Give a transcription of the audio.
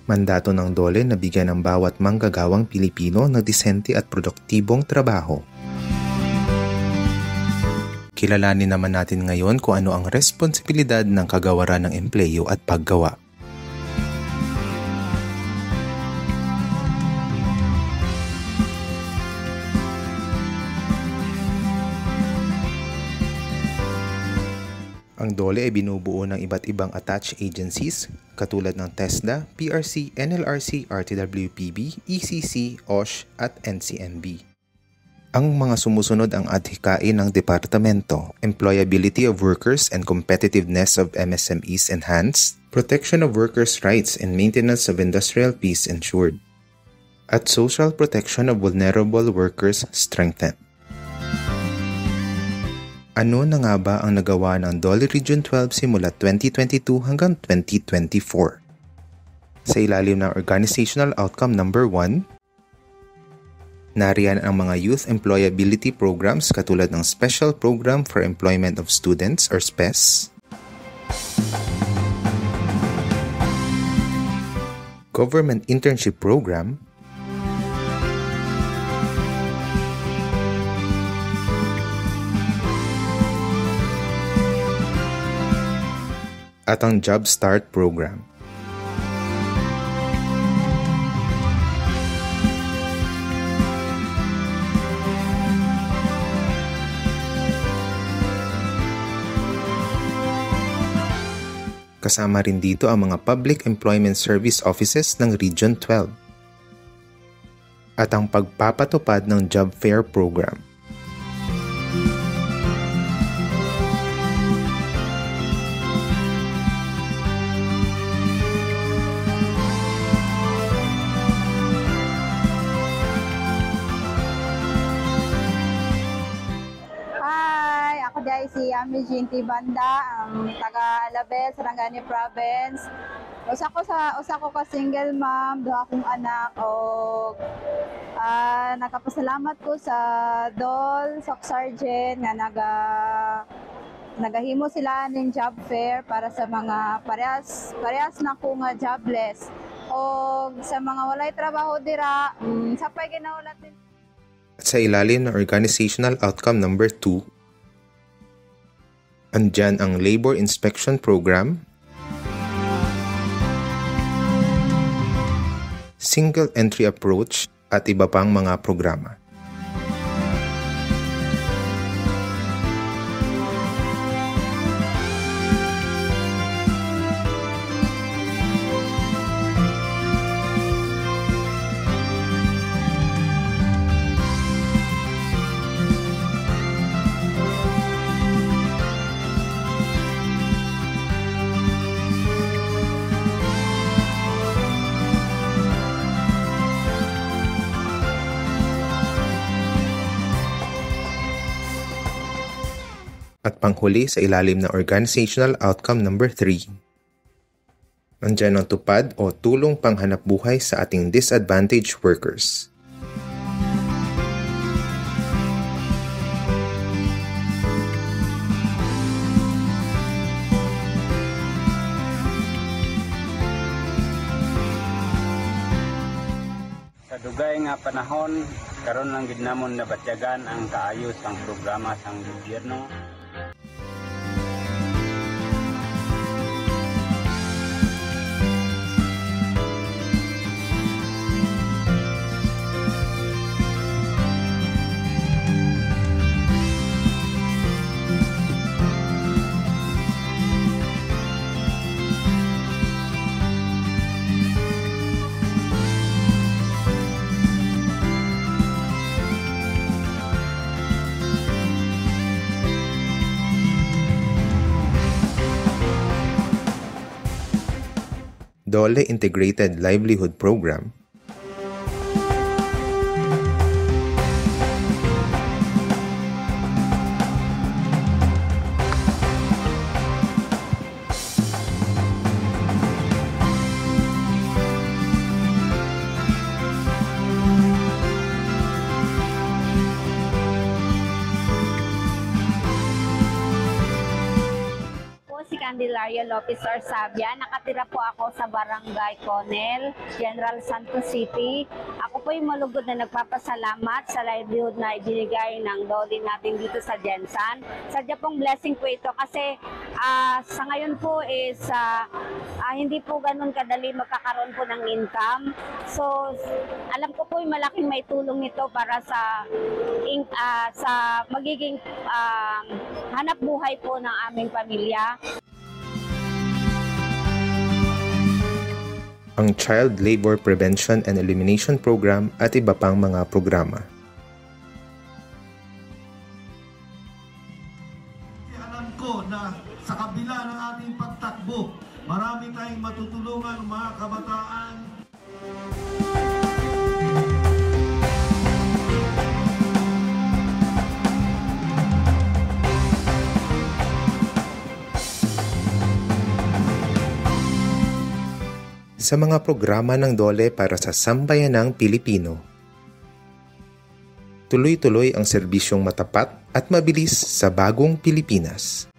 Mandato ng DOLE na bigyan ng bawat manggagawang Pilipino ng disente at produktibong trabaho. Kilalanin naman natin ngayon kung ano ang responsibilidad ng kagawaran ng empleyo at paggawa. Ang DOLE ay binubuo ng iba't ibang attached agencies katulad ng TESDA, PRC, NLRC, RTWPB, ECC, OSH at NCNB. Ang mga sumusunod ang adhikain ng departamento: employability of workers and competitiveness of MSMEs enhanced, protection of workers' rights and maintenance of industrial peace ensured, at social protection of vulnerable workers strengthened. Ano na nga ba ang nagawa ng DOLE Region 12 simula 2022 hanggang 2024? Sa ilalim ng Organizational Outcome Number 1, nariyan ang mga youth employability programs katulad ng Special Program for Employment of Students or SPES, Government Internship Program, at ang Job Start Program. Kasama rin dito ang mga Public Employment Service Offices ng Region 12 at ang pagpapatupad ng Job Fair Program. Si Ami Ginty Banda, ang taga Alabes, Sarangani Province. Usa ko ka single mom, duha akong anak o nakapasalamat ko sa DOL, SOC Sergeant nga nagahimo sila ng job fair para sa mga parehas na ko nga jobless o sa mga walay trabaho dira sapay ginaulat din. Sa ilalim ng Organizational Outcome Number 2, andyan ang Labor Inspection Program, Single Entry Approach at iba pang mga programa. At panghuli sa ilalim ng Organizational Outcome Number 3, nandyan ang tupad o tulong panghanapbuhay sa ating disadvantaged workers. Sa dugay nga panahon, karon lang gid namon nabatyagan ang kaayos ang programa sang gobyerno. DOLE Integrated Livelihood Program, Candelaria Lopez Orsabia. Nakatira po ako sa Barangay Conel, General Santos City. Ako po yung malugod na nagpapasalamat sa livelihood na ibinigay ng Dole natin dito sa Jensan. Sadya pong blessing po ito kasi sa ngayon po is hindi po ganun kadali magkakaroon po ng income. So, alam ko po yung malaking may tulong nito para sa magiging hanap buhay po ng aming pamilya. Ang Child Labor Prevention and Elimination Program at iba pang mga programa. Alam ko na sa kabila ng ating pagtakbo, marami tayong matutulungan mga kabataan. Sa mga programa ng Dole para sa sambayanang Pilipino. Tuloy-tuloy ang serbisyong matapat at mabilis sa bagong Pilipinas.